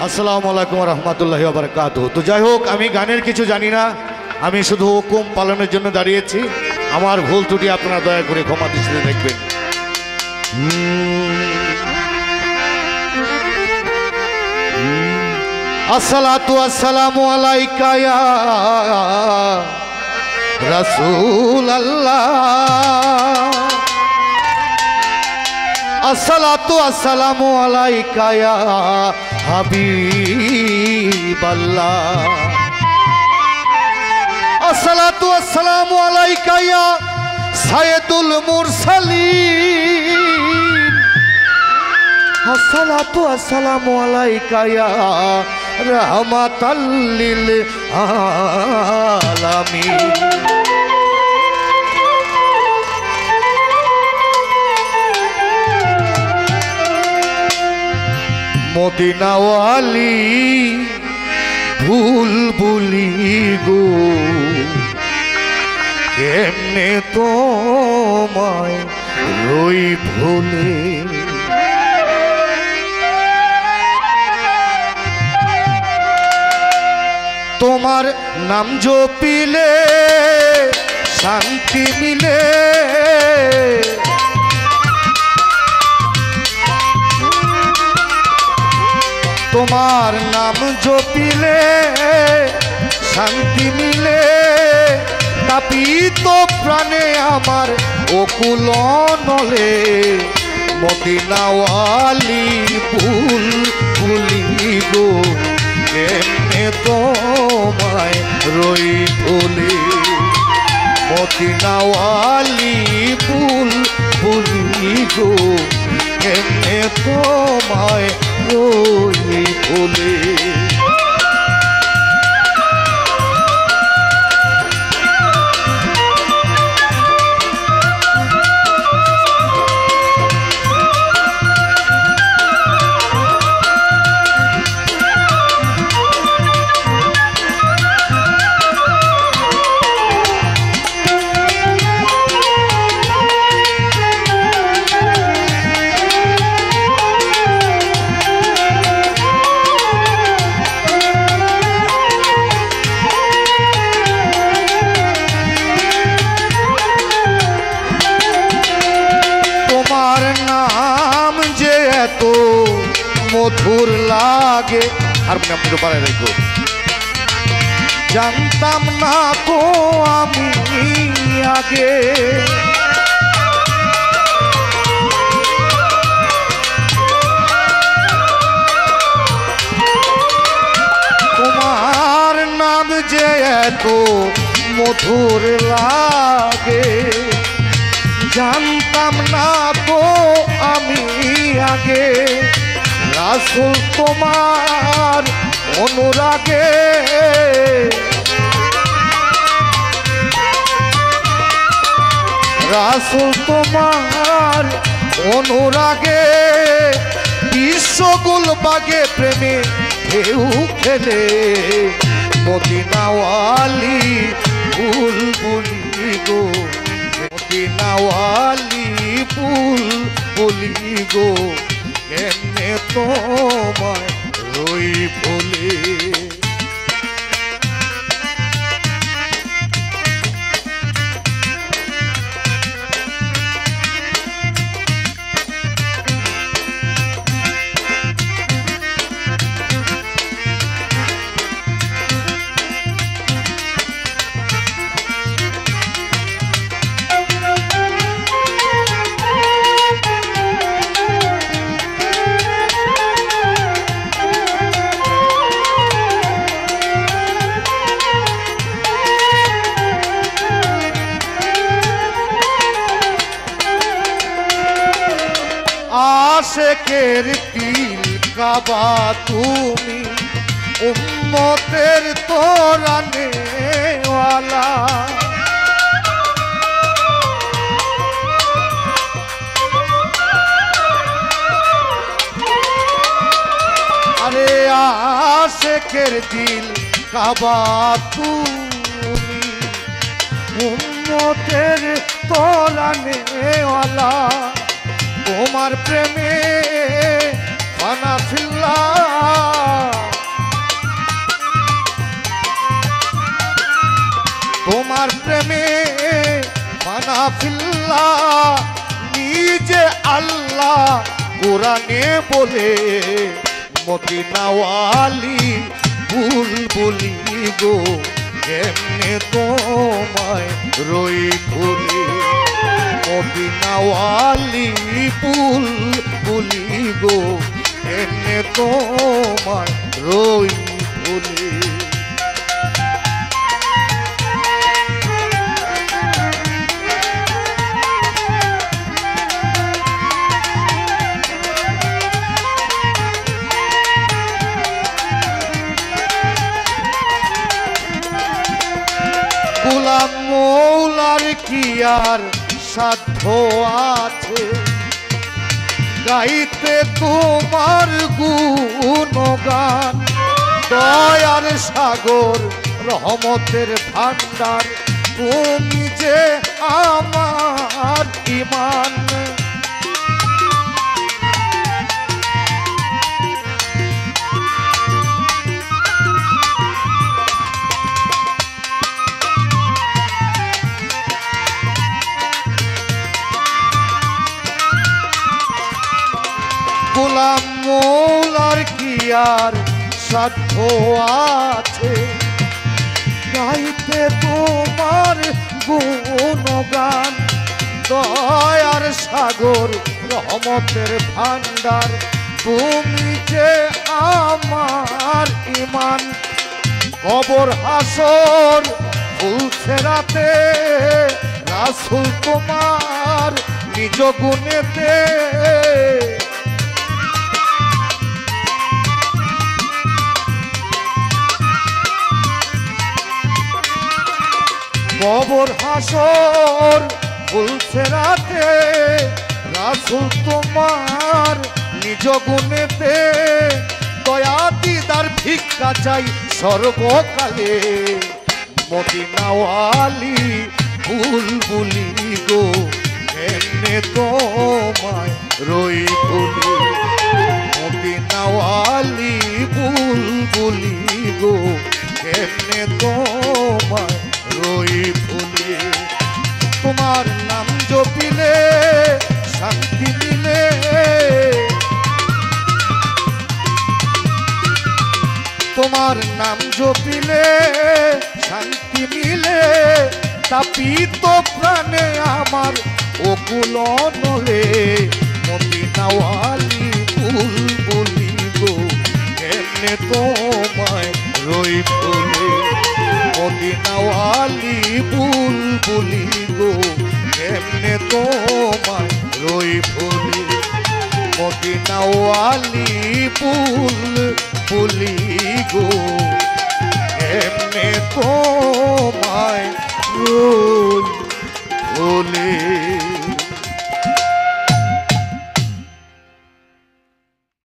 আসসালামু আলাইকুম রহমতুল্লাহি ওয়া বারাকাতুহু। তো যাই হোক, আমি গানের কিছু জানি না, আমি শুধু হুকুম পালনের জন্য দাঁড়িয়েছি। আমার ভুল ত্রুটি আপনারা দয়া করে ক্ষমা দৃষ্টিতে দেখবেন। আসসালাতু আসসালামু আলাইকা ইয়া রাসূলুল্লাহ, আসসালাতু আসসালামু আলাইকা ইয়া হাবিবাল্লাহ, আসসালাতু আসসালামু আলাইকা ইয়া সাইয়্যিদুল মুরসালিন, আসসালাতু আসসালামু আলাইকা ইয়া রাহমাতাল লিল আলামিন। মদিনাওয়ালি বুলবুলি গো, কেমনে তোমায় রই ভুলে, তোমার নাম জপিলে শান্তি মিলে, তোমার নাম জপিলে শান্তি মিলে, তাপিত প্রাণে আমার অকুল নলে, মদিনাওয়ালি বুলবুলি গো, কেমনে তোমায় রই ভুলে, মদিনাওয়ালি বুলবুলি গো, কেমনে তোমায় রই ভুলে। মধুর লাগে, আর আপনি পারে রেখো, জানতাম না তো আমি আগে, তোমার নাম যে এত মধুর লাগে, জানতাম না তো আমি আগে, রাসূল তোমার অনুরাগে, রাসূল তোমার অনুরাগে, বিশ্বগুল বাগে প্রেমে ঢেউ খেলে, মদিনাওয়ালি বুলবুলি গো, মদিনাওয়ালি বুলবুলি গো, কেমনে তোমায় রই ভুলে। আশেকের দিল কাবা তুমি, উম্মতের তোরানে ওয়ালা, আরে আশেকের দিল কাবা তুমি, উম্মতের তোরানে ওয়ালা, তোমার প্রেমে ফানা ফিল্লাহ ফিল্লাহ নিজে আল্লাহ কোরআনে বলে মদিনাওয়ালি বুলবুলি গো কেমনে তোমায় রই ভুলি মদিনাওয়ালি বুলবুলি গো কেমনে তোমায় রই ভুলি গোলাম মৌলার কি আর সাধ্য আছে গাইতে তোমার গুণগান দয়ার সাগর রহমতের ভান্ডার তুমি যে আমার ঈমান গোলাম মৌলার কি আর সাধ্য আছে গাইতে তোমার গুণগান দয়ার সাগর রহমতের ভান্ডার তুমি যে আমার ঈমান কবর হাসর ফুলছে রাতে রাসূল তোমার নিজ গুণেতে কবর হাসর ফুলছে রাতে রাসূল তোমার নিজ গুণেতে দয়া দিদার ভিক্ষা চাই সর্বকালে মদিনাওয়ালি বুলবুলি গো কেমনে তোমায় রই ভুলি মদিনাওয়ালি বুলবুলি গো কেমনে তোমায় রই ভুলি তোমার নাম জপিলে শান্তি মিলে তোমার নাম জপিলে শান্তি মিলে তাপিত প্রাণে আমার অকুল নলে মদিনাওয়ালি বুলবুলি গো কেমনে তোমায় রই ভুলি মদিনাওয়ালি বুলবুলি গো কেমনে তোমায় রই ভুলি মদিনাওয়ালি বুলবুলি গো কেমনে তোমায় রই